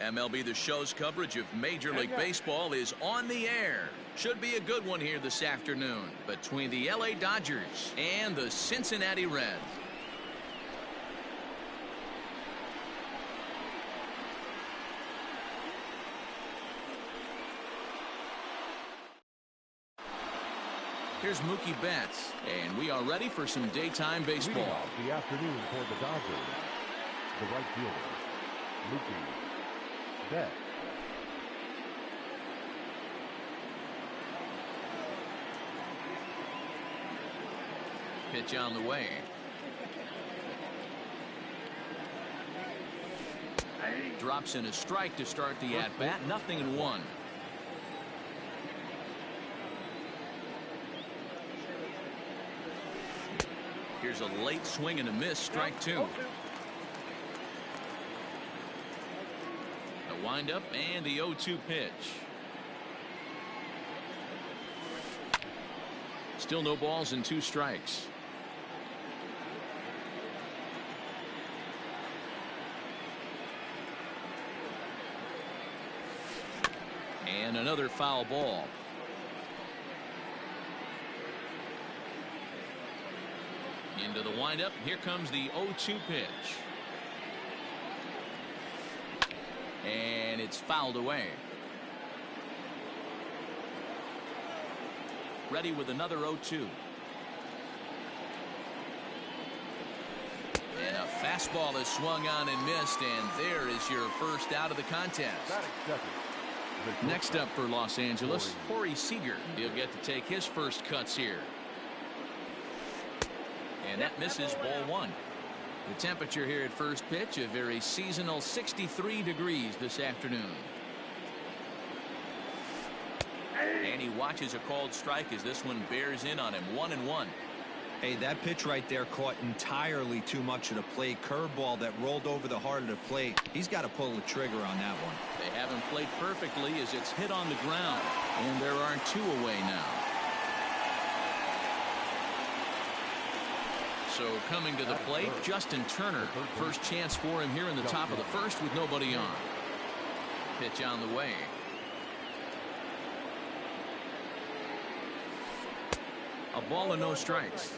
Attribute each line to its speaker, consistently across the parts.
Speaker 1: MLB The Show's coverage of Major League Baseball is on the air. Should be a good one here this afternoon between the LA Dodgers and the Cincinnati Reds. Here's Mookie Betts, and we are ready for some daytime baseball.
Speaker 2: Leading off the afternoon for the Dodgers, the right fielder, Mookie Betts.
Speaker 1: Pitch on the way. Drops in a strike to start the at-bat. 0-1. Here's a late swing and a miss. Strike 2. The windup and the 0-2 pitch. Still no balls and 2 strikes. And another foul ball. Into the windup. Here comes the 0-2 pitch. And it's fouled away. Ready with another 0-2. And a fastball is swung on and missed, and there is your first out of the contest. Next up for Los Angeles, Corey Seager. He'll get to take his first cuts here. And that misses, ball 1. The temperature here at first pitch, a very seasonal 63 degrees this afternoon. And he watches a called strike as this one bears in on him. 1-1.
Speaker 3: Hey, that pitch right there caught entirely too much of the plate. Curveball that rolled over the heart of the plate. He's got to pull the trigger on that one.
Speaker 1: They haven't played perfectly as it's hit on the ground. And there are 2 away now. So coming to the plate, Justin Turner. First chance for him here in the top of the first with nobody on. Pitch on the way. A ball and no strikes.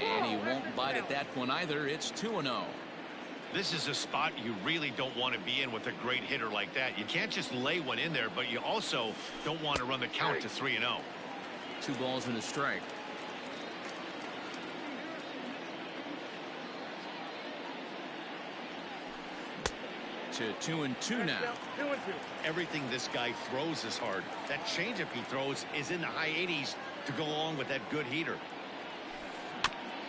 Speaker 1: And he won't bite at that one either. It's 2-0.
Speaker 4: This is a spot you really don't want to be in with a great hitter like that. You can't just lay one in there, but you also don't want to run the count to 3-0.
Speaker 1: 2 balls and a strike. To 2-2 now.
Speaker 4: Everything this guy throws is hard. That changeup he throws is in the high 80s to go along with that good heater.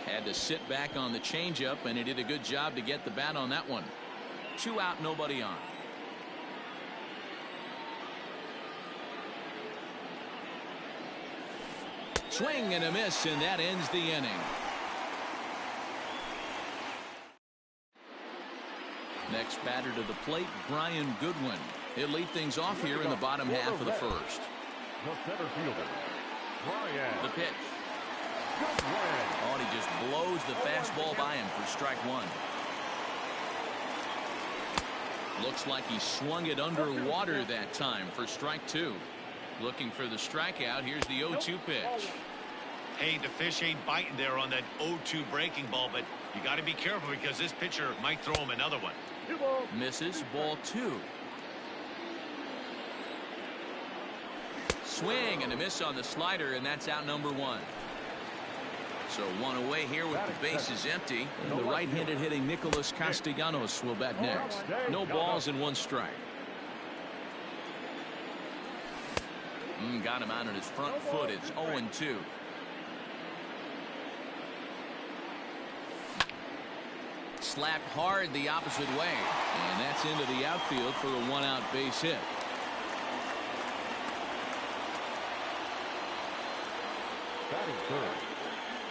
Speaker 1: Had to sit back on the changeup, and he did a good job to get the bat on that one. 2 out, nobody on. Swing and a miss, and that ends the inning. Next batter to the plate, Brian Goodwin. He'll lead things off here in the bottom half of the first.
Speaker 2: The center fielder, Brian.
Speaker 1: The pitch. Oh, and he just blows the fastball by him for strike 1. Looks like he swung it underwater that time for strike 2. Looking for the strikeout. Here's the 0-2 pitch.
Speaker 4: Hey, the fish ain't biting there on that 0-2 breaking ball, but you got to be careful because this pitcher might throw him another one.
Speaker 1: Misses, ball 2. Swing and a miss on the slider, and that's out number 1. So 1 away here with the bases empty. And the right-handed hitting Nicholas Castellanos will bat next. No balls and 1 strike. Got him out on his front foot. It's 0-2. Slapped hard the opposite way. And that's into the outfield for a 1-out base hit.
Speaker 2: Batting third,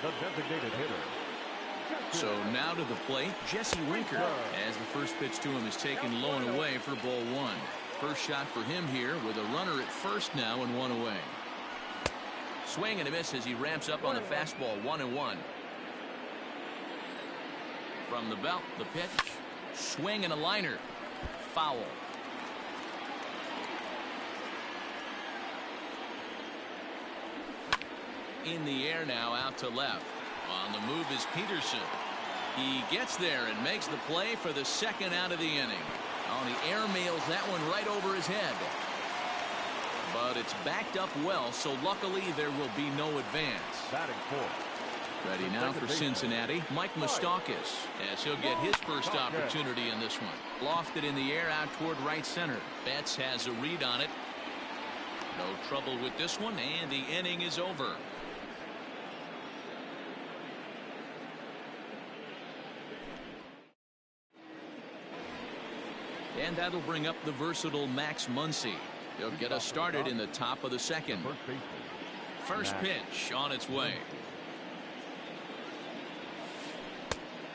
Speaker 2: the designated hitter.
Speaker 1: So now to the plate, Jesse Winker, as the first pitch to him is taken low and away for ball 1. First shot for him here with a runner at first now and 1 away. Swing and a miss as he ramps up on the fastball. 1-1. From the belt, the pitch. Swing and a liner. Foul. In the air now, out to left. On the move is Peterson. He gets there and makes the play for the second out of the inning. On the air, mails that one right over his head. But it's backed up well, so luckily there will be no advance.
Speaker 2: Batting fourth.
Speaker 1: Ready now for Cincinnati, Mike Moustakas, as he'll get his first opportunity in this one. Lofted in the air out toward right center. Betts has a read on it. No trouble with this one, and the inning is over. And that'll bring up the versatile Max Muncy. He'll get us started in the top of the second. First pitch on its way.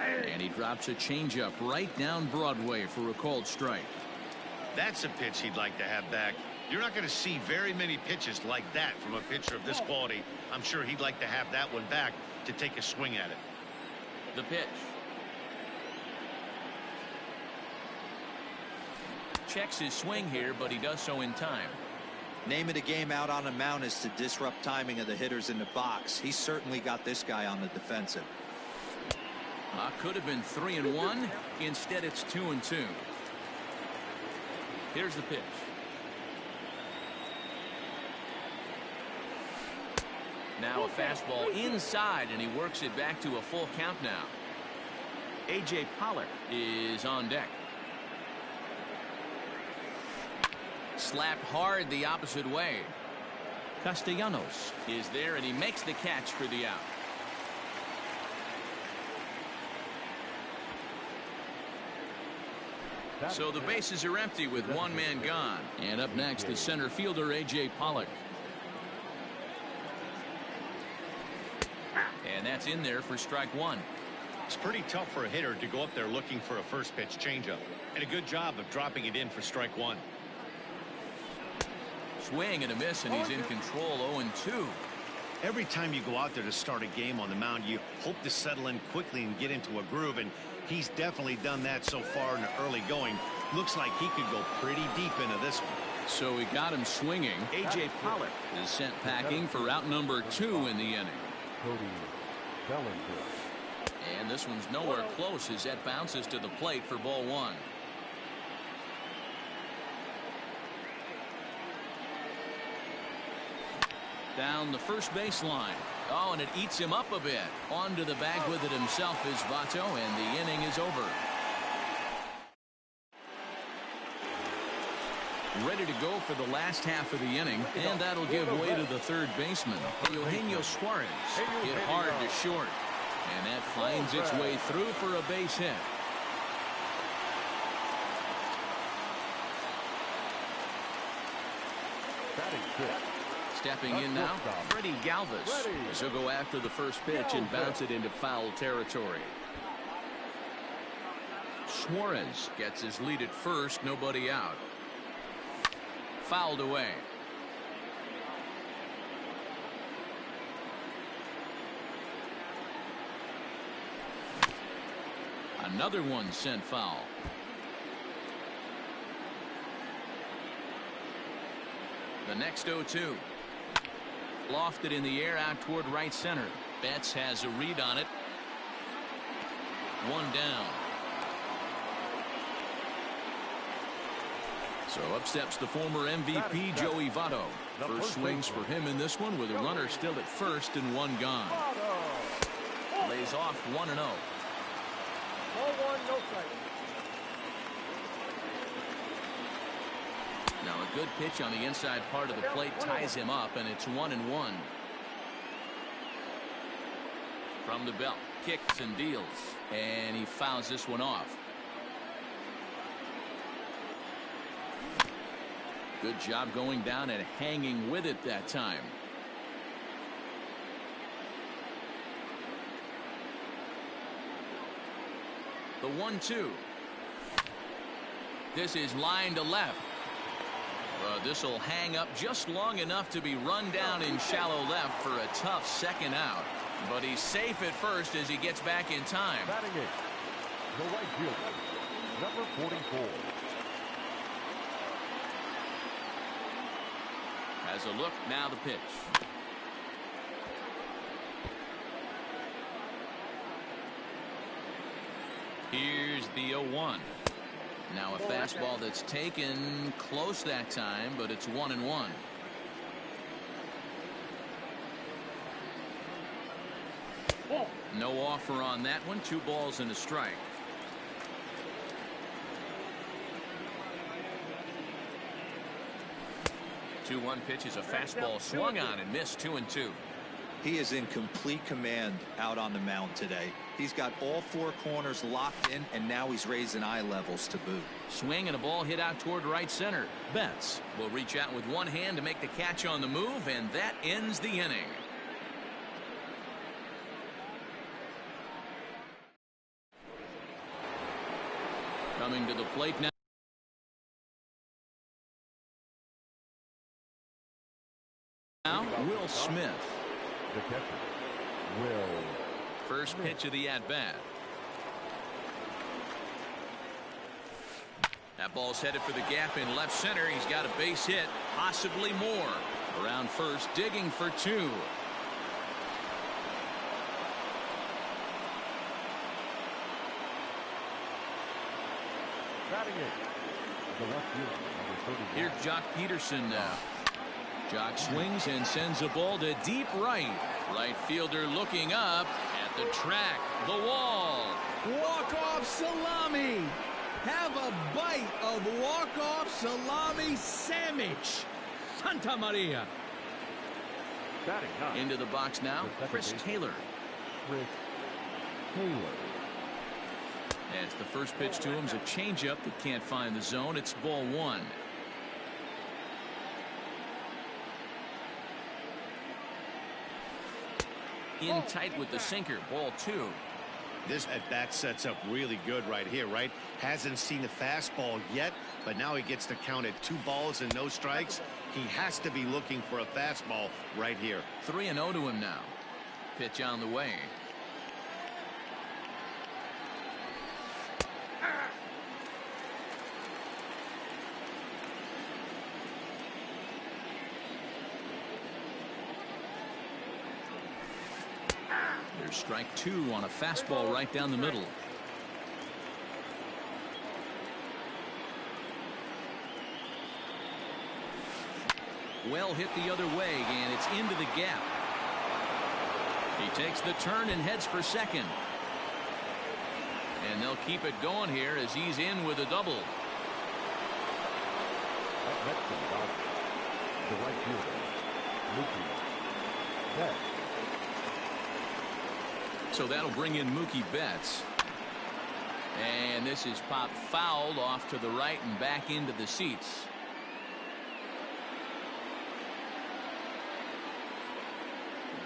Speaker 1: And he drops a changeup right down Broadway for a called strike.
Speaker 4: That's a pitch he'd like to have back. You're not going to see very many pitches like that from a pitcher of this quality. I'm sure he'd like to have that one back to take a swing at it.
Speaker 1: The pitch. Checks his swing here, but he does so in time.
Speaker 3: Name of the game out on the mound is to disrupt timing of the hitters in the box. He's certainly got this guy on the defensive.
Speaker 1: Could have been 3-1. Instead, it's 2-2. Here's the pitch. Now a fastball inside, and he works it back to a full count now. A.J. Pollock is on deck. Slapped hard the opposite way. Castellanos is there, and he makes the catch for the out. So the bases are empty with one man gone. And up next, the center fielder, A.J. Pollock. And that's in there for strike one.
Speaker 4: It's pretty tough for a hitter to go up there looking for a first pitch changeup. And a good job of dropping it in for strike one.
Speaker 1: Swing and a miss, and he's in control. 0-2.
Speaker 4: Every time you go out there to start a game on the mound, you hope to settle in quickly and get into a groove, and he's definitely done that so far in the early going. Looks like he could go pretty deep into this one.
Speaker 1: So he got him swinging. A.J. Pollock is sent packing for out number 2 in the inning. And this one's nowhere close as that bounces to the plate for ball 1. Down the first baseline. Oh, and it eats him up a bit. Onto the bag with it himself is Votto, and the inning is over. Ready to go for the last half of the inning, and that'll give way to the third baseman. Eugenio Suarez hit hard to short, and that finds its way through for a base hit. Stepping in now, Freddie Galvis. He'll go after the first pitch and bounce it into foul territory. Suarez gets his lead at first, nobody out. Fouled away. Another one sent foul. The next 0-2. Lofted in the air out toward right center. Betts has a read on it. One down. So up steps the former MVP Joey Votto. First swings for him in this one with a runner still at first and one gone. Lays off 1-0.
Speaker 5: 0-1, no strike.
Speaker 1: Now a good pitch on the inside part of the plate ties him up, and it's 1-1. From the belt, kicks and deals, and he fouls this one off. Good job going down and hanging with it that time. The 1-2. This is line to left. This will hang up just long enough to be run down in shallow left for a tough second out. But he's safe at first as he gets back in time.
Speaker 2: Batting it, the right fielder, number 44.
Speaker 1: Has a look, now the pitch. Here's the 0-1. Now a fastball that's taken close that time, but it's 1-1. No offer on that one. 2 balls and a strike. 2-1 pitch is a fastball swung on and missed. 2-2.
Speaker 3: He is in complete command out on the mound today. He's got all 4 corners locked in, and now he's raising eye levels to boot.
Speaker 1: Swing and a ball hit out toward right center. Betts will reach out with one hand to make the catch on the move, and that ends the inning. Coming to the plate now. Will Smith.
Speaker 2: The catcher, Will.
Speaker 1: First pitch of the at-bat. That ball's headed for the gap in left center. He's got a base hit, possibly more. Around first, digging for 2.
Speaker 2: Batting it, the left fielder, number 31.
Speaker 1: Here's Jock Peterson now. Jock swings and sends a ball to deep right. Right fielder looking up at the track, the wall.
Speaker 6: Walk-off salami. Have a bite of walk-off salami sandwich. Santa Maria.
Speaker 2: Batting up,
Speaker 1: Into the box now, Chris Taylor.
Speaker 2: Chris Taylor.
Speaker 1: As the first pitch to him is a changeup that can't find the zone. It's ball 1. In tight with the sinker, ball 2.
Speaker 4: This at bat sets up really good right here, right? Hasn't seen a fastball yet, but now he gets to count at 2 balls and no strikes. He has to be looking for a fastball right here.
Speaker 1: 3-0 to him now. Pitch on the way. There's strike 2 on a fastball right down the middle. Well hit the other way, and it's into the gap. He takes the turn and heads for second. And they'll keep it going here as he's in with a double.
Speaker 2: Up next to the Dodgers, the right fielder, Mookie Betts.
Speaker 1: So that'll bring in Mookie Betts. And this is popped fouled off to the right and back into the seats.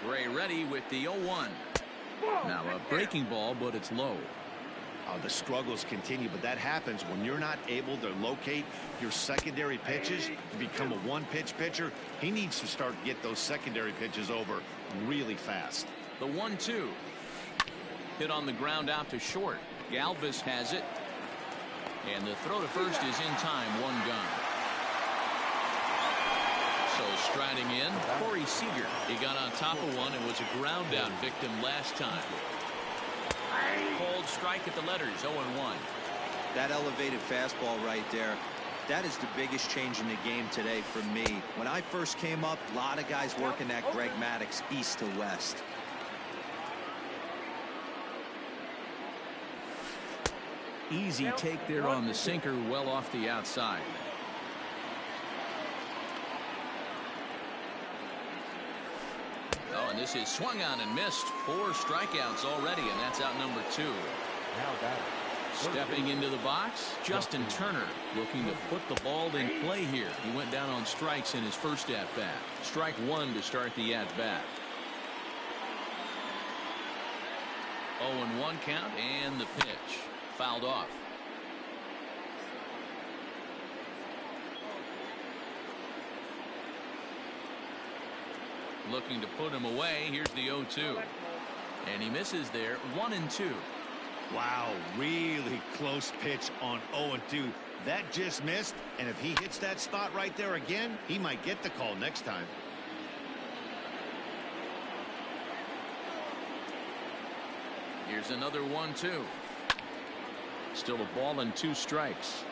Speaker 1: Gray ready with the 0-1. Now a breaking ball, but it's low.
Speaker 4: The struggles continue, but that happens when you're not able to locate your secondary pitches. You become a 1-pitch pitcher. He needs to start to get those secondary pitches over really fast.
Speaker 1: The 1-2. Hit on the ground out to short. Galvis has it. And the throw to first is in time. 1 gone. So striding in, Corey Seager. He got on top of one and was a ground out victim last time. Called strike at the letters. 0-1.
Speaker 3: That elevated fastball right there, that is the biggest change in the game today for me. When I first came up, a lot of guys working that Greg Maddux east to west.
Speaker 1: Easy take there on the sinker, well off the outside. Oh, and this is swung on and missed. 4 strikeouts already, and that's out number 2.
Speaker 2: Now batting.
Speaker 1: Stepping into the box, Justin Turner looking to put the ball in play here. He went down on strikes in his first at-bat. Strike 1 to start the at-bat. 0-1 count, and the pitch. Fouled off. Looking to put him away. Here's the 0-2. And he misses there. 1-2.
Speaker 4: Wow, really close pitch on 0-2. That just missed, and if he hits that spot right there again, he might get the call next time.
Speaker 1: Here's another 1-2. Still a ball and 2 strikes.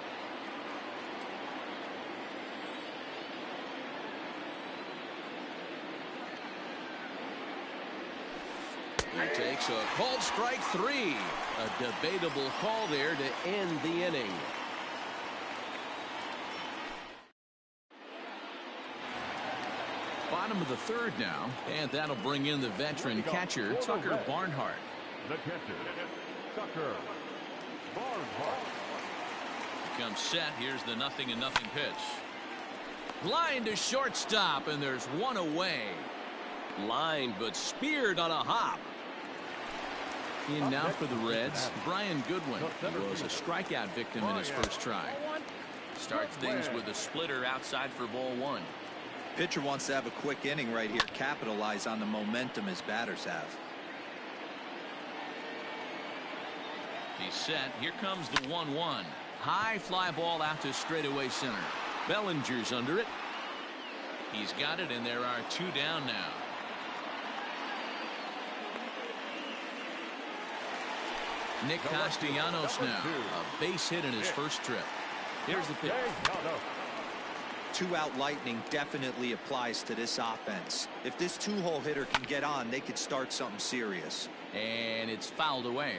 Speaker 1: He takes a called strike 3. A debatable call there to end the inning. Bottom of the 3rd now, and that'll bring in the veteran catcher Tucker Barnhart.
Speaker 2: The catcher, Tucker Barnhart.
Speaker 1: Comes set. Here's the 0-0 pitch. Line to shortstop, and there's one away. Line, but speared on a hop. In now for the Reds, Brian Goodwin. He was a strikeout victim in his first try. Starts things with a splitter outside for ball 1.
Speaker 3: Pitcher wants to have a quick inning right here, capitalize on the momentum his batters have.
Speaker 1: He's set. Here comes the 1-1. High fly ball out to straightaway center. Bellinger's under it. He's got it, and there are 2 down now. Nick Castellanos now. A base hit in his first trip. Here's the pitch.
Speaker 3: 2-out lightning definitely applies to this offense. If this 2-hole hitter can get on, they could start something serious.
Speaker 1: And it's fouled away.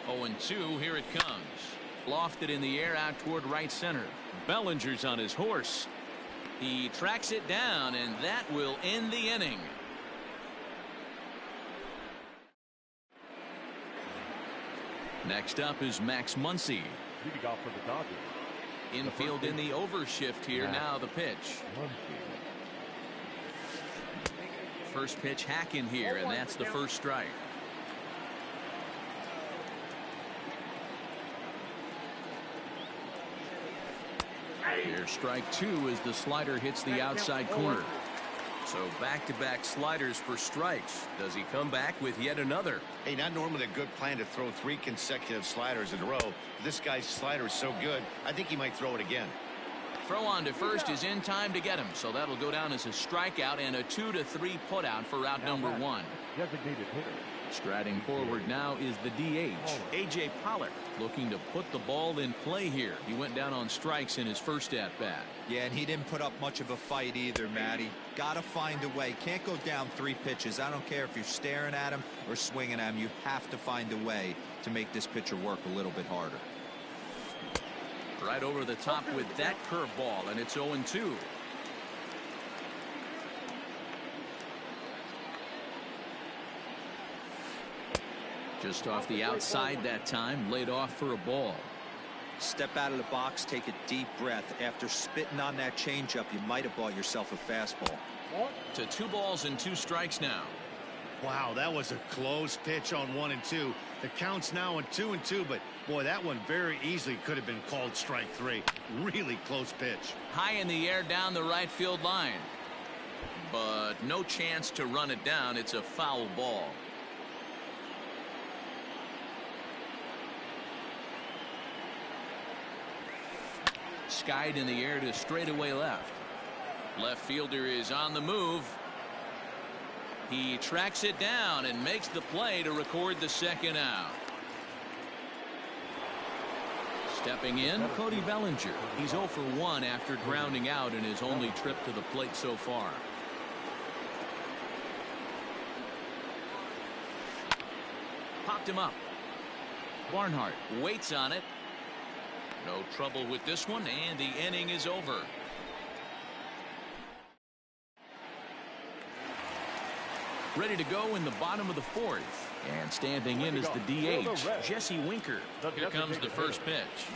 Speaker 1: 0-2. Here it comes. Lofted in the air out toward right center. Bellinger's on his horse. He tracks it down, and that will end the inning. Next up is Max Muncy.
Speaker 2: Leading off for the Dodgers.
Speaker 1: Infield in the overshift here. Now the pitch. First pitch hack in here, and that's the first strike. Here's strike 2 as the slider hits the outside corner. So back-to-back sliders for strikes. Does he come back with yet another?
Speaker 4: Hey, not normally a good plan to throw 3 consecutive sliders in a row. This guy's slider is so good, I think he might throw it again.
Speaker 1: Throw on to first is in time to get him, so that'll go down as a strikeout and a 2-3 putout for out number 1.
Speaker 2: Designated hitter.
Speaker 1: Striding forward now is the DH, A.J. Pollock, looking to put the ball in play here. He went down on strikes in his first at-bat.
Speaker 3: Yeah, and he didn't put up much of a fight either, Matty. Gotta find a way. Can't go down 3 pitches. I don't care if you're staring at him or swinging at him. You have to find a way to make this pitcher work a little bit harder.
Speaker 1: Right over the top with that curveball, and it's 0-2. Just off the outside that time, laid off for a ball.
Speaker 3: Step out of the box, take a deep breath. After spitting on that changeup, you might have bought yourself a fastball.
Speaker 1: To 2 balls and 2 strikes now.
Speaker 4: Wow, that was a close pitch on 1-2. The count's now on 2-2, but boy, that one very easily could have been called strike 3. Really close pitch.
Speaker 1: High in the air down the right field line. But no chance to run it down. It's a foul ball. Skied in the air to straightaway left. Left fielder is on the move. He tracks it down and makes the play to record the second out. Stepping in, Cody Bellinger. He's 0 for 1 after grounding out in his only trip to the plate so far. Popped him up. Barnhart waits on it. No trouble with this one, and the inning is over. Ready to go in the bottom of the 4th. And standing in is the DH, Jesse Winker. Here comes the first pitch.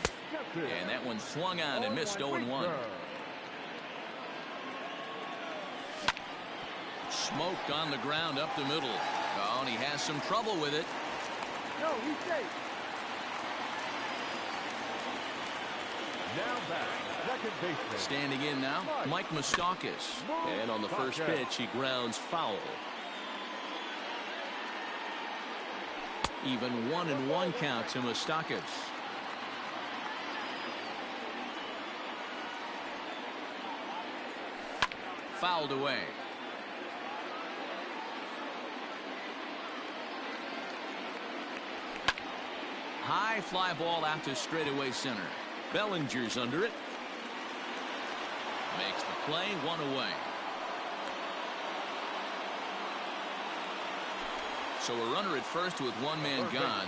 Speaker 1: And that one swung on and missed 0-1. Smoked on the ground up the middle. Oh, and he has some trouble with it.
Speaker 5: No, he's safe.
Speaker 2: Now back, second baseman.
Speaker 1: Standing in now, Mike Moustakas. And on the first pitch, he grounds foul. Even 1-1 count to Moustakas. Fouled away. High fly ball out to straightaway center. Bellinger's under it. Makes the play, 1 away. So a runner at first with 1 man gone.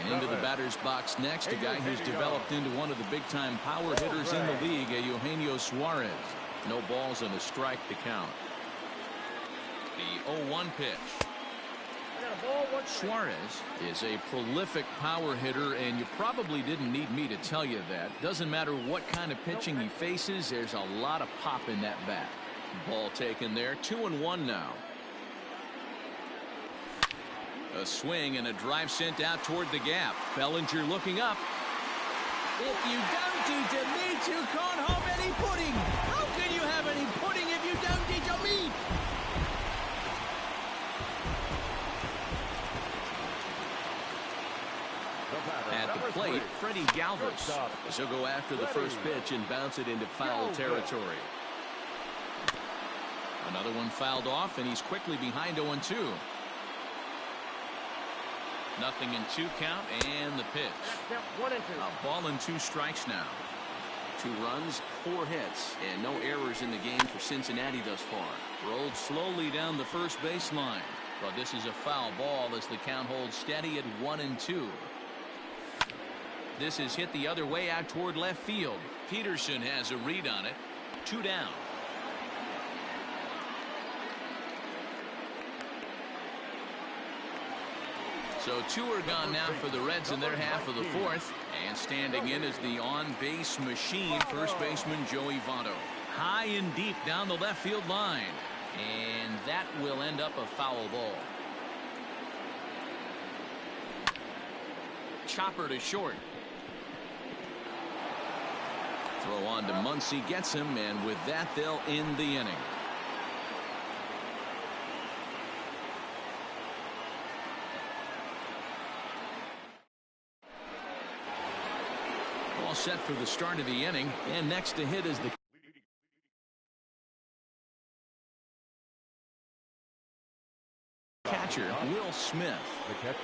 Speaker 1: And into the batter's box next, a guy who's developed into one of the big-time power hitters in the league, Eugenio Suarez. No balls and a strike to count. The 0-1 pitch. Suarez is a prolific power hitter, and you probably didn't need me to tell you that. Doesn't matter what kind of pitching he faces, there's a lot of pop in that bat. Ball taken there, 2-1 now. A swing and a drive sent out toward the gap. Bellinger looking up.
Speaker 6: If you don't eat your meat, you can't have any pudding. How can you have any pudding if you don't eat your meat?
Speaker 1: At the plate, Freddie Galvis. He'll go after the first pitch and bounce it into foul territory. Another one fouled off, and he's quickly behind 0-2. Nothing in 2 count, and the pitch. A ball and 2 strikes now. 2 runs, 4 hits, and no errors in the game for Cincinnati thus far. Rolled slowly down the first baseline, but this is a foul ball as the count holds steady at 1-2. This is hit the other way out toward left field. Peterson has a read on it. 2 down. So 2 are gone now for the Reds in their half of the 4th. And standing in is the on-base machine, first baseman Joey Votto. High and deep down the left field line. And that will end up a foul ball. Chopper to short. Throw on to Muncy, gets him, and with that they'll end the inning. All set for the start of the inning, and next to hit is the catcher, Will Smith.
Speaker 2: The catcher,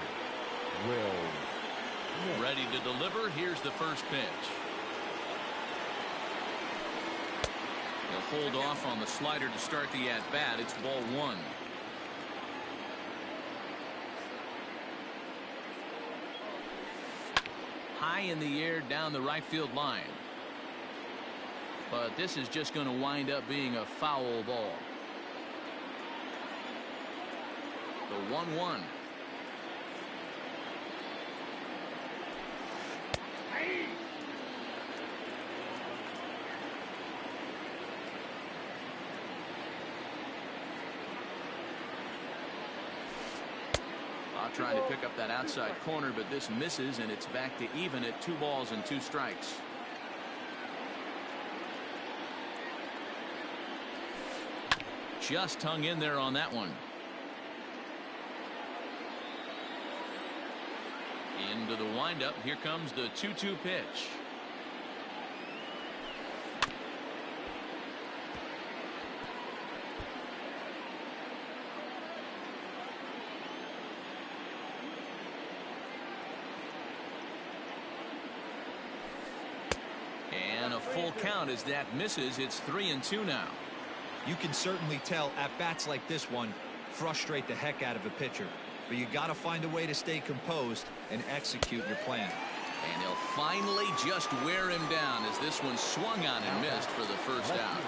Speaker 2: Will Smith.
Speaker 1: Ready to deliver. Here's the first pitch. He'll hold off on the slider to start the at-bat. It's ball 1. High in the air down the right field line. But this is just going to wind up being a foul ball. The 1-1. Trying to pick up that outside corner, but this misses, and it's back to even at 2 balls and 2 strikes. Just hung in there on that one. Into the windup. Here comes the 2-2 pitch. Full count as that misses. It's 3-2 now.
Speaker 3: You can certainly tell at bats like this one frustrate the heck out of a pitcher, but you got to find a way to stay composed and execute your plan.
Speaker 1: And he'll finally just wear him down as this one swung on and missed for the first out.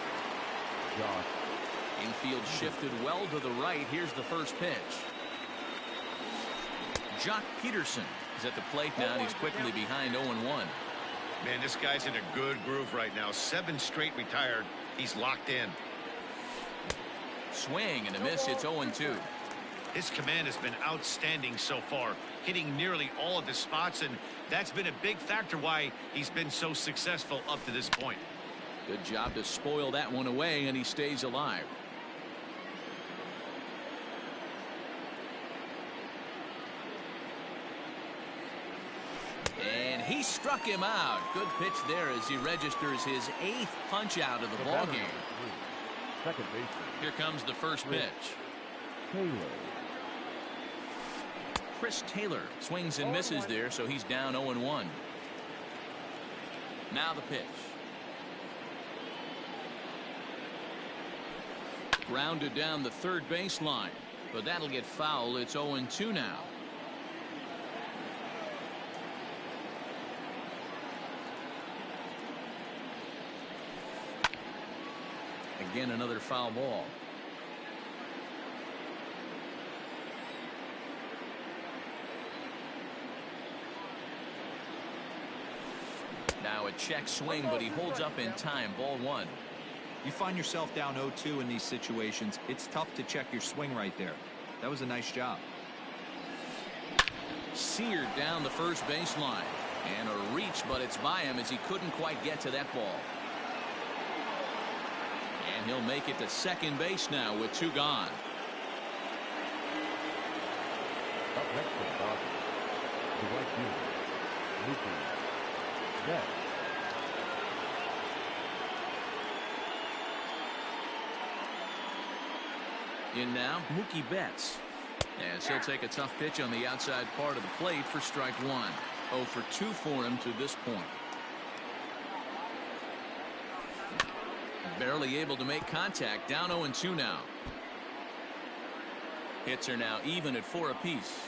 Speaker 1: Infield shifted well to the right. Here's the first pitch. Jock Peterson is at the plate now, and he's quickly behind 0-1.
Speaker 4: Man, this guy's in a good groove right now. 7 straight retired. He's locked in.
Speaker 1: Swing and a miss. It's 0-2.
Speaker 4: His command has been outstanding so far, hitting nearly all of the spots, and that's been a big factor why he's been so successful up to this point.
Speaker 1: Good job to spoil that one away, and he stays alive. And he struck him out. Good pitch there as he registers his 8th punch out of the ball game.
Speaker 2: Second baseman.
Speaker 1: Here comes the first pitch.
Speaker 2: Taylor.
Speaker 1: Chris Taylor swings and misses there, so he's down 0-1. Now the pitch. Grounded down the third baseline, but that'll get foul. It's 0-2 now. Again, another foul ball. Now a check swing, but he holds up in time. Ball 1.
Speaker 3: You find yourself down 0-2 in these situations, it's tough to check your swing right there. That was a nice job.
Speaker 1: Seared down the first baseline. And a reach, but it's by him as he couldn't quite get to that ball. And he'll make it to second base now with 2 gone.
Speaker 2: Up next for the Dodgers, the right fielder, Mookie Betts.
Speaker 1: In now, Mookie Betts. As he'll take a tough pitch on the outside part of the plate for strike 1. 0 for 2 for him to this point. Barely able to make contact. Down 0-2 now. Hits are now even at 4 apiece.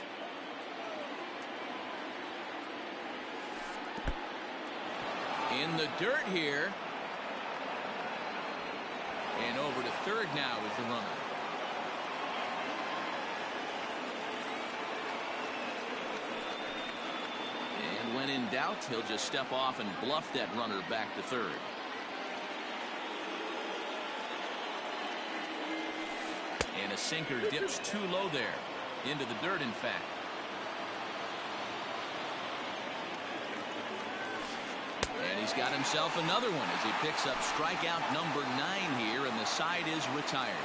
Speaker 1: In the dirt here. And over to third now is the runner. And when in doubt, he'll just step off and bluff that runner back to third. And a sinker dips too low there. Into the dirt, in fact. And he's got himself another one as he picks up strikeout number 9 here, and the side is retired.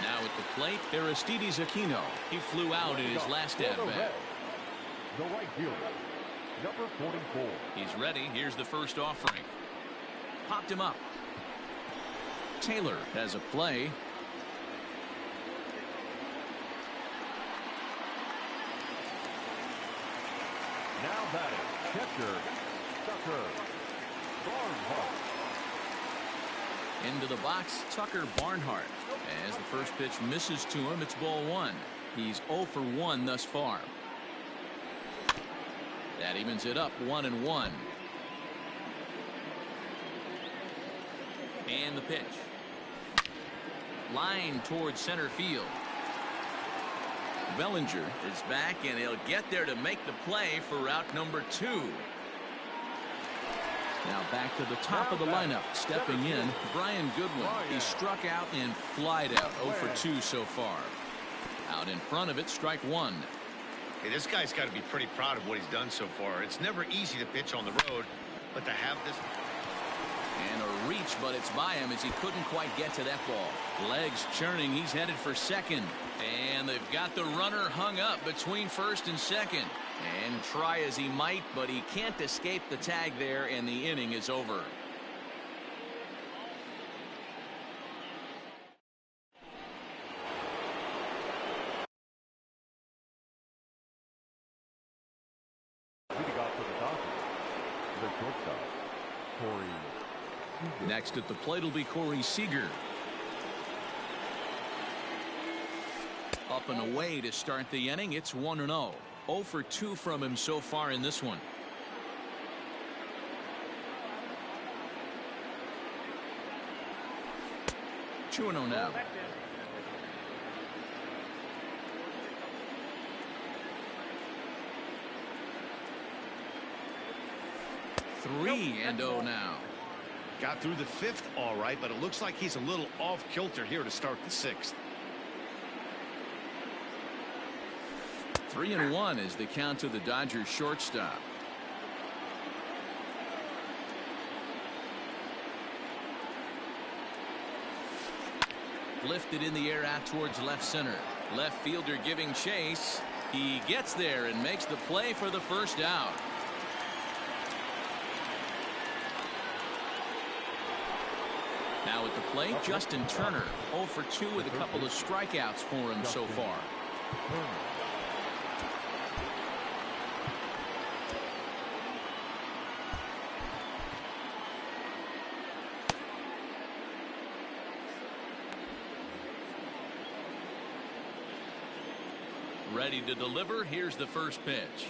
Speaker 1: Now at the plate, Aristides Aquino. He flew out in his last at-bat.
Speaker 2: The right fielder, number 44.
Speaker 1: He's ready. Here's the first offering. Popped him up. Taylor has a play.
Speaker 2: Now batting, catcher, Tucker Barnhart.
Speaker 1: Into the box, Tucker Barnhart. As the first pitch misses to him, it's ball 1. He's 0 for 1 thus far. That evens it up 1-1. And the pitch. Line towards center field. Bellinger is back, and he'll get there to make the play for route number 2. Now back to the top of the lineup. Stepping in, Brian Goodwin. He struck out and flied out. 0 for 2 so far. Out in front of it, strike 1.
Speaker 4: Hey, this guy's got to be pretty proud of what he's done so far. It's never easy to pitch on the road, but to have this.
Speaker 1: And a reach, but it's by him as he couldn't quite get to that ball. Legs churning. He's headed for second. And they've got the runner hung up between first and second. And try as he might, but he can't escape the tag there, and the inning is over.
Speaker 2: Leading off for the Dodgers, the shortstop, Corey Seager.
Speaker 1: Next at the plate will be Corey Seager. Up and away to start the inning. It's 1-0. 0 for 2 from him so far in this one. Two 2-0 now. Three and 0 now.
Speaker 4: Got through the 5th all right, but it looks like he's a little off kilter here to start the 6th.
Speaker 1: 3-1 is the count to the Dodgers shortstop. Lifted in the air out towards left center. Left fielder giving chase. He gets there and makes the play for the first out. Now at the plate, Justin Turner, 0 for 2 with a couple of strikeouts for him so far. Ready to deliver. Here's the first pitch.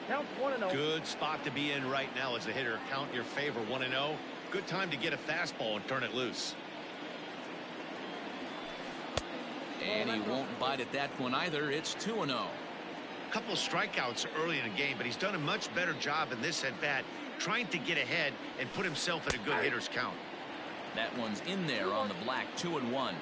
Speaker 5: Count 1-0.
Speaker 4: Good spot to be in right now as a hitter. Count your favor, 1-0. Good time to get a fastball and turn it loose.
Speaker 1: And he won't bite at that one either. It's 2-0.
Speaker 4: A couple of strikeouts early in the game, but he's done a much better job in this at-bat, trying to get ahead and put himself at a good hitter's count.
Speaker 1: That one's in there on the black. 2-1.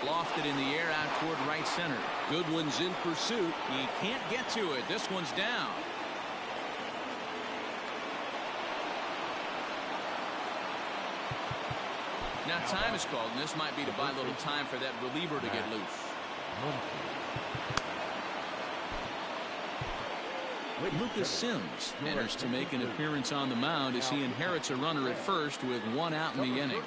Speaker 1: Lofted in the air out toward right center. Goodwin's in pursuit. He can't get to it. This one's down. Now time is called, and this might be to buy a little time for that reliever to get loose. Lucas Sims enters to make an appearance on the mound as he inherits a runner at first with 1 out in the inning.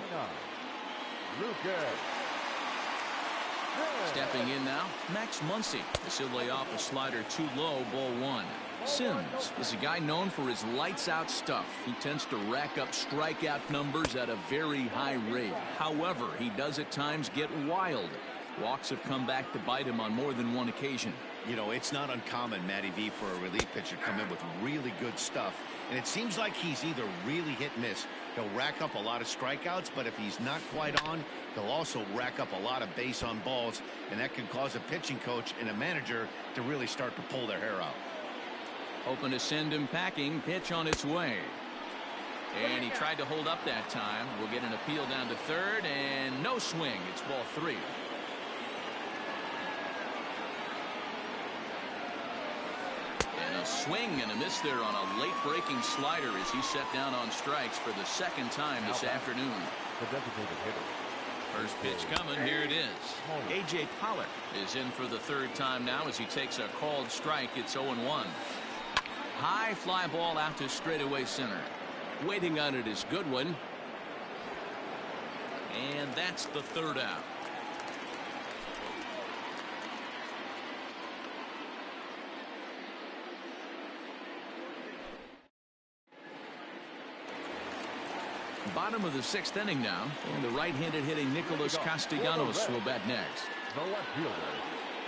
Speaker 1: Stepping in now, Max Muncy. As he'll lay off a slider too low, ball 1. Sims is a guy known for his lights-out stuff. He tends to rack up strikeout numbers at a very high rate. However, he does at times get wild. Walks have come back to bite him on more than one occasion.
Speaker 4: You know, it's not uncommon, Matty V, for a relief pitcher to come in with really good stuff. And it seems like he's either really hit and miss. He'll rack up a lot of strikeouts, but if he's not quite on, he'll also rack up a lot of base on balls. And that can cause a pitching coach and a manager to really start to pull their hair out.
Speaker 1: Hoping to send him packing. Pitch on its way. And he tried to hold up that time. We'll get an appeal down to third, and no swing. It's ball 3. And a swing and a miss there on a late breaking slider as he set down on strikes for the second time this afternoon. First pitch coming. Here it is. A.J. Pollock is in for the third time now as he takes a called strike. It's 0-1. High fly ball out to straightaway center. Waiting on it is Goodwin. And that's the third out. Bottom of the 6th inning now, and the right-handed hitting Nicholas Castellanos will bat next.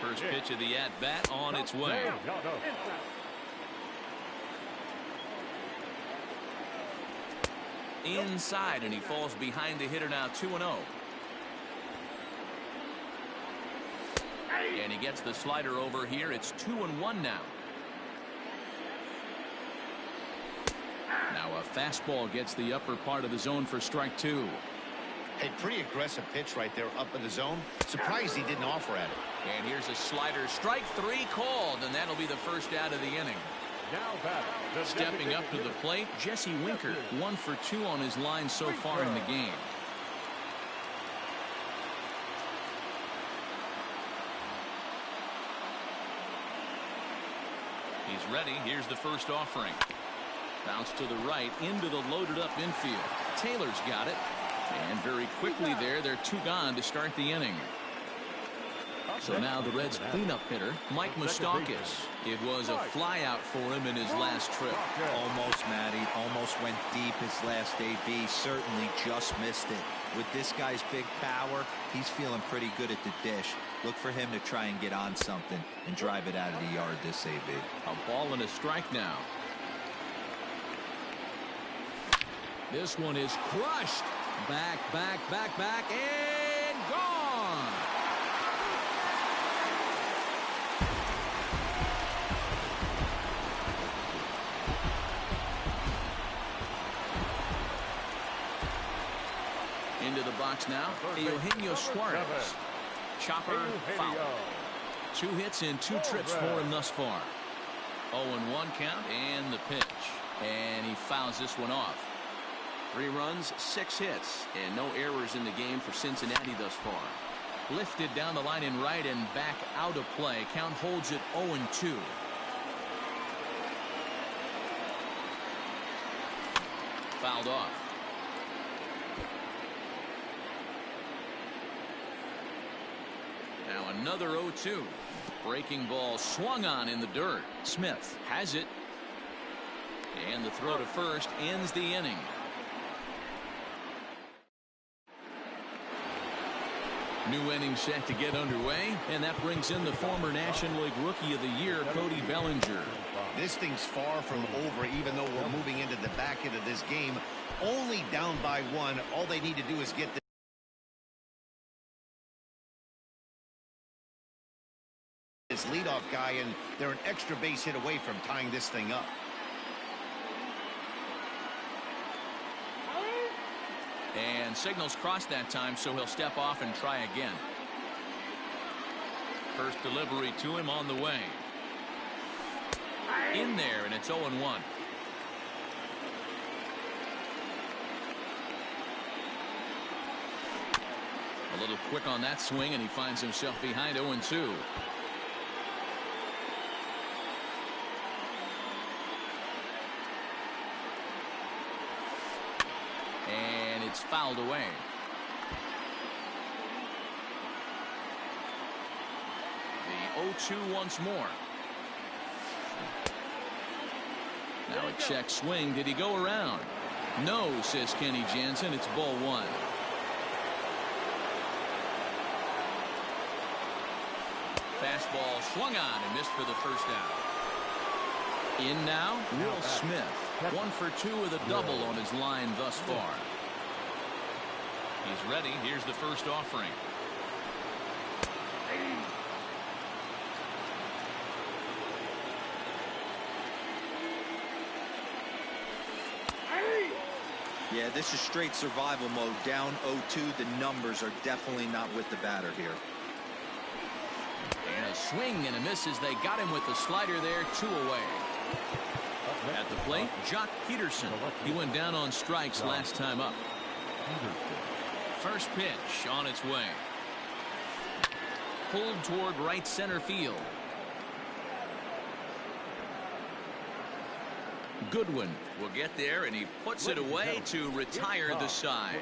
Speaker 1: First pitch of the at-bat on its way. Inside, and he falls behind the hitter now. 2-0. And he gets the slider over here. It's 2-1 now. Now a fastball gets the upper part of the zone for strike 2.
Speaker 4: Hey, pretty aggressive pitch right there up in the zone. Surprised he didn't offer at it.
Speaker 1: And here's a slider. Strike 3 called, and that'll be the first out of the inning. Stepping up to the plate, Jesse Winker, 1 for 2 on his line so far in the game. He's ready. Here's the first offering. Bounce to the right into the loaded up infield. Taylor's got it. And very quickly there, they're 2 gone to start the inning. So now the Reds cleanup hitter, Mike Moustakas. It was a fly out for him in his last trip.
Speaker 3: Almost, Matty. Almost went deep his last AB. Certainly just missed it. With this guy's big power, he's feeling pretty good at the dish. Look for him to try and get on something and drive it out of the yard this AB.
Speaker 1: A ball and a strike now. This one is crushed. Back, and gone. box now. Eugenio Suarez. Chopper foul. 2 hits in 2 trips for him thus far. 0-1 count and the pitch. And he fouls this one off. 3 runs, 6 hits, and no errors in the game for Cincinnati thus far. Lifted down the line in right and back out of play. Count holds it 0-2. Fouled off. Now another 0-2. Breaking ball swung on in the dirt. Smith has it. And the throw to first ends the inning. New inning set to get underway, and that brings in the former National League Rookie of the Year, Cody Bellinger.
Speaker 4: This thing's far from over, even though we're moving into the back end of this game. Only down by 1. All they need to do is get this leadoff guy, and they're an extra base hit away from tying this thing up.
Speaker 1: And signals crossed that time, so he'll step off and try again. First delivery to him on the way. In there, and it's 0-1. A little quick on that swing, and he finds himself behind 0-2. And it's fouled away. The 0-2 once more. Now a check swing. Did he go around? No, says Kenny Jansen. It's ball 1. Fastball swung on and missed for the first out. In now, Will Smith. 1 for 2 with a double on his line thus far. He's ready. Here's the first offering.
Speaker 3: Yeah, this is straight survival mode. Down 0-2. The numbers are definitely not with the batter here.
Speaker 1: And a swing and a miss as they got him with the slider there. 2 away. At the plate, Jock Peterson. He went down on strikes last time up. First pitch on its way. Pulled toward right center field. Goodwin will get there, and he puts it away to retire the side.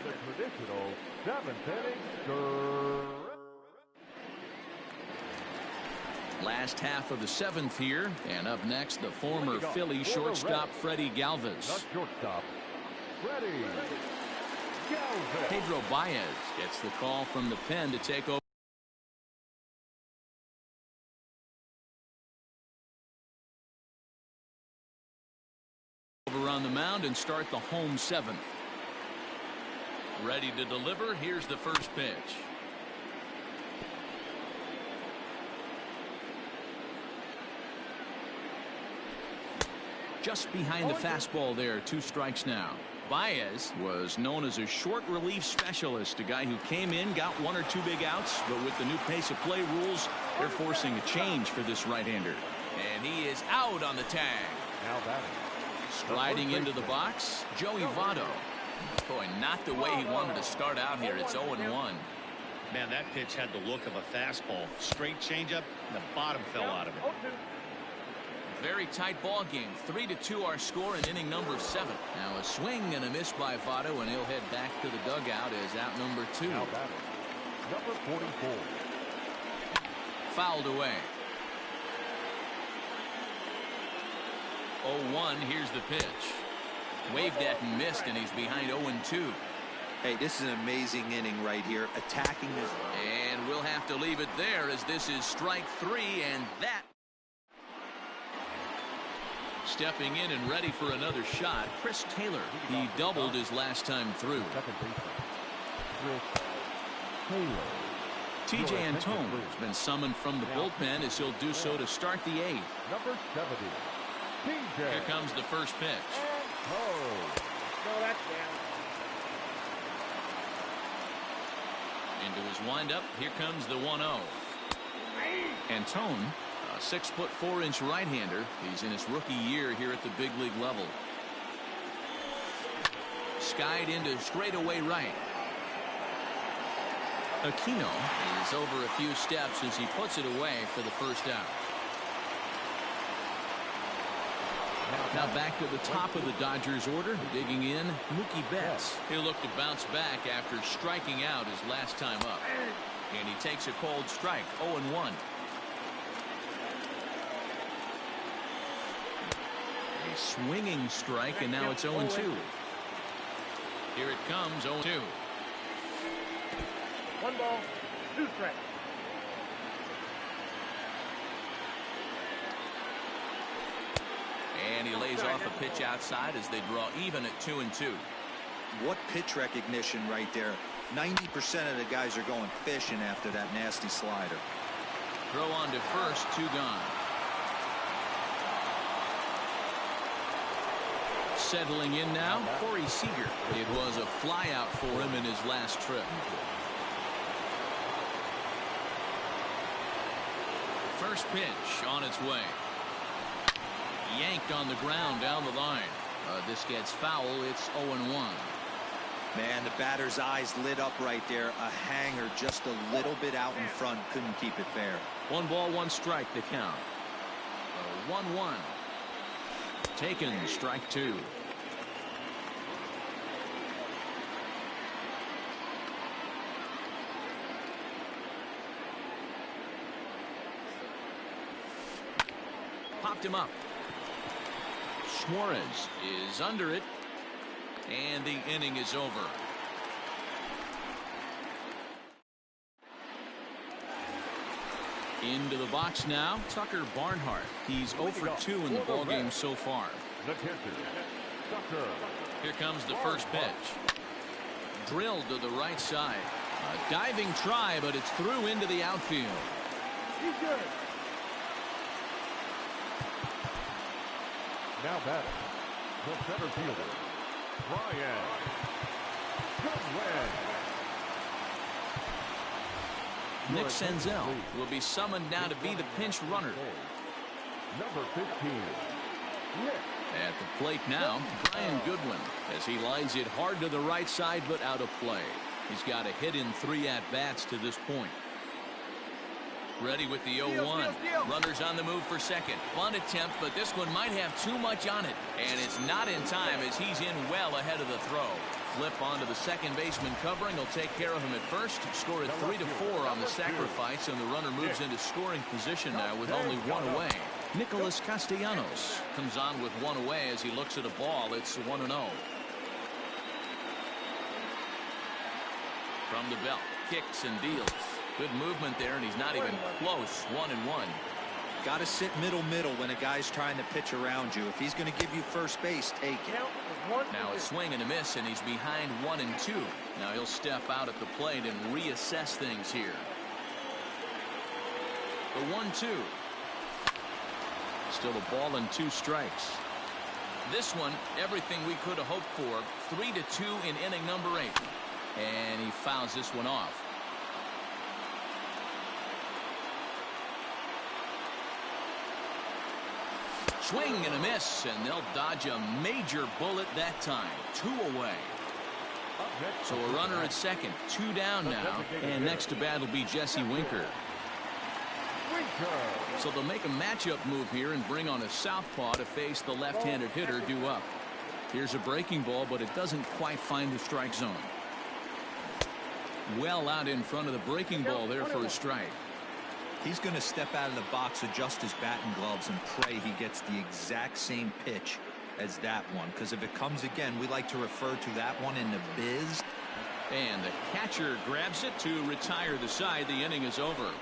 Speaker 1: Last half of the 7th here, and up next the former Philly shortstop Freddie Galvis. Pedro Baez gets the call from the pen to take over. On the mound and start the home 7th. Ready to deliver. Here's the first pitch. Just behind the fastball there. 2 strikes now. Baez was known as a short relief specialist, a guy who came in, got 1 or 2 big outs, but with the new pace of play rules, they're forcing a change for this right-hander. And he is out on the tag.
Speaker 2: Now batting.
Speaker 1: Sliding into the box, Joey Votto. Boy, not the way he wanted to start out here. It's 0-1.
Speaker 4: Man, that pitch had the look of a fastball. Straight changeup, and the bottom fell out of it.
Speaker 1: Very tight ball game. 3-2 our score in inning number 7. Now a swing and a miss by Votto, and he'll head back to the dugout as out number 2.
Speaker 2: Now batting. Number 44.
Speaker 1: Fouled away. 0-1. Here's the pitch. Waved at and missed, and he's behind 0-2.
Speaker 3: Hey, this is an amazing inning right here. Attacking this.
Speaker 1: And we'll have to leave it there as this is strike 3, and that. Stepping in and ready for another shot, Chris Taylor. He doubled his last time through.
Speaker 2: Second baseman, Chris Taylor.
Speaker 1: TJ Antone has been summoned from the bullpen as he'll do so to start the 8th.
Speaker 2: Number 70.
Speaker 1: Here comes the first pitch.
Speaker 5: No, that's down.
Speaker 1: Into his windup. Here comes the 1-0. Antone, a 6'4" right-hander. He's in his rookie year here at the big league level. Skied into straightaway right. Aquino is over a few steps as he puts it away for the first out. Now back to the top of the Dodgers order. Digging in, Mookie Betts. He'll look to bounce back after striking out his last time up. And he takes a cold strike, 0-1. A swinging strike, and now it's 0-2. Here it comes, 0-2.
Speaker 5: 1 ball, 2 strikes.
Speaker 1: And he lays off a pitch outside as they draw even at 2-2.
Speaker 3: What pitch recognition right there. 90% of the guys are going fishing after that nasty slider.
Speaker 1: Throw on to first, 2 gone. Settling in now, Corey Seager. It was a flyout for him in his last trip. First pitch on its way. Yanked on the ground down the line. This gets foul. It's 0-1.
Speaker 3: Man, the batter's eyes lit up right there. A hanger just a little bit out in front. Couldn't keep it fair. 1
Speaker 1: ball, 1 strike to count. 1-1. Taken, strike 2. Popped him up. Suarez is under it, and the inning is over. Into the box now, Tucker Barnhart. He's 0 for 2 in the ballgame so far. Here comes the first pitch. Drilled to the right side. A diving try, but it's through into the outfield.
Speaker 5: He's good.
Speaker 2: Now batting, the center fielder, Brian Goodwin.
Speaker 1: Nick Senzel will be summoned now to be the pinch runner.
Speaker 2: Number 15, Nick.
Speaker 1: At the plate now, Brian Goodwin, as he lines it hard to the right side, but out of play. He's got a hit in 3 at-bats to this point. Ready with the 0-1. Runners on the move for second. Bunt attempt, but this one might have too much on it. And it's not in time as he's in well ahead of the throw. Flip onto the second baseman covering. He'll take care of him at first. Score at 3-4 on the sacrifice, and the runner moves into scoring position now with only 1 away. Nicholas Castellanos comes on with 1 away as he looks at a ball. It's 1-0. From the belt, kicks and deals. Good movement there, and he's not even close. 1-1.
Speaker 3: Got to sit middle when a guy's trying to pitch around you. If he's going to give you first base, take it.
Speaker 1: Now a swing and a miss, and he's behind 1-2. Now he'll step out at the plate and reassess things here. The 1-2. Still a ball and 2 strikes. This one, everything we could have hoped for. 3-2 in inning number 8. And he fouls this one off. Swing and a miss, and they'll dodge a major bullet that time. 2 away. So a runner at second, 2 down now, and next to bat will be Jesse Winker. So they'll make a matchup move here and bring on a southpaw to face the left-handed hitter due up. Here's a breaking ball, but it doesn't quite find the strike zone. Well out in front of the breaking ball there for a strike.
Speaker 3: He's going to step out of the box, adjust his batting gloves, and pray he gets the exact same pitch as that one. Because if it comes again, we like to refer to that one in the biz.
Speaker 1: And the catcher grabs it to retire the side. The inning is over.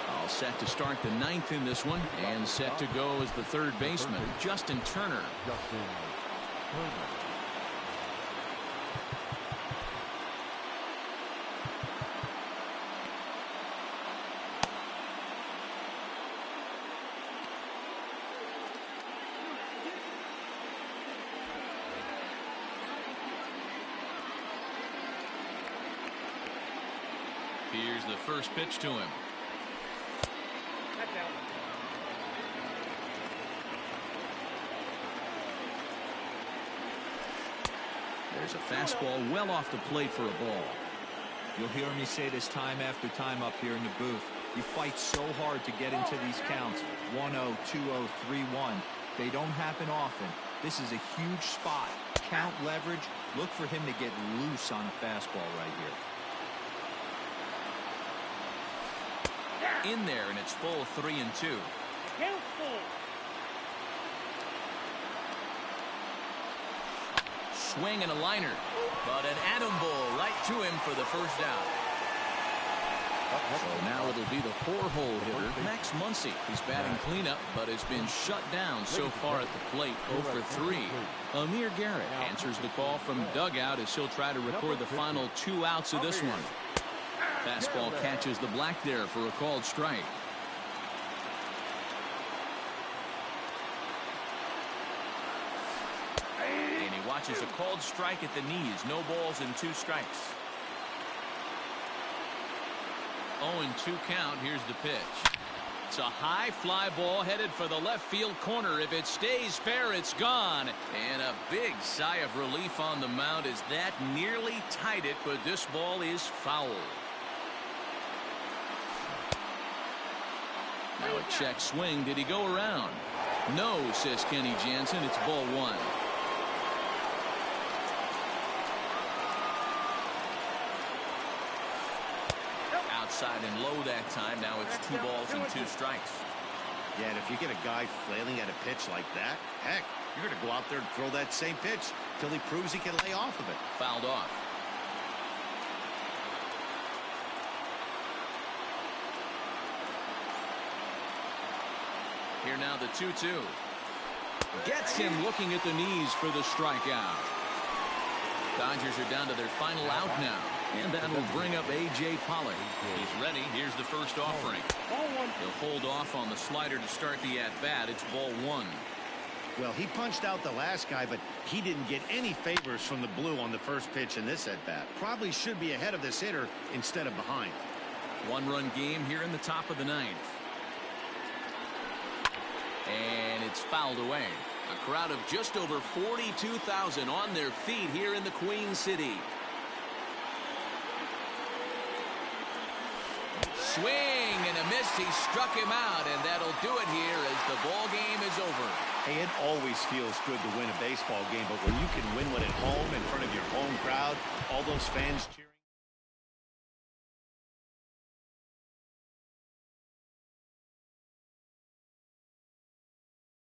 Speaker 1: All set to start the 9th in this one. And set to go as the third baseman, Justin Turner. Here's the first pitch to him.
Speaker 5: That's out.
Speaker 1: There's a fastball well off the plate for a ball.
Speaker 3: You'll hear me say this time after time up here in the booth. You fight so hard to get into these counts. 1-0, 2-0, 3-1. They don't happen often. This is a huge spot. Count leverage. Look for him to get loose on a fastball right here.
Speaker 1: In there, and it's full 3-2.
Speaker 5: Count full.
Speaker 1: Swing and a liner, but an atom ball right to him for the first out. So now it'll be the four-hole hitter, Max Muncy. He's batting cleanup, but has been shut down so far at the plate, 0 for 3. Amir Garrett answers the call from dugout as he'll try to record the final 2 outs of this one. Fastball catches the black there for a called strike. And he watches a called strike at the knees. No balls and 2 strikes. 0-2 count. Here's the pitch. It's a high fly ball headed for the left field corner. If it stays fair, it's gone. And a big sigh of relief on the mound as that nearly tied it, but this ball is foul. Now a check swing. Did he go around? No, says Kenny Jansen. It's ball 1. Outside and low that time. Now it's 2 balls and 2 strikes.
Speaker 4: Yeah, and if you get a guy flailing at a pitch like that, heck, you're going to go out there and throw that same pitch till he proves he can lay off of it.
Speaker 1: Fouled off. Here now the 2-2. Gets him looking at the knees for the strikeout. Dodgers are down to their final out now. And that will bring up A.J. Pollard. He's ready. Here's the first offering. He'll hold off on the slider to start the at-bat. It's ball 1.
Speaker 4: Well, he punched out the last guy, but he didn't get any favors from the blue on the first pitch in this at-bat. Probably should be ahead of this hitter instead of behind.
Speaker 1: 1-run game here in the top of the 9th. And it's fouled away. A crowd of just over 42,000 on their feet here in the Queen City. Swing and a miss. He struck him out, and that'll do it here as the ball game is over.
Speaker 4: Hey, it always feels good to win a baseball game, but when you can win one at home in front of your home crowd, all those fans cheer.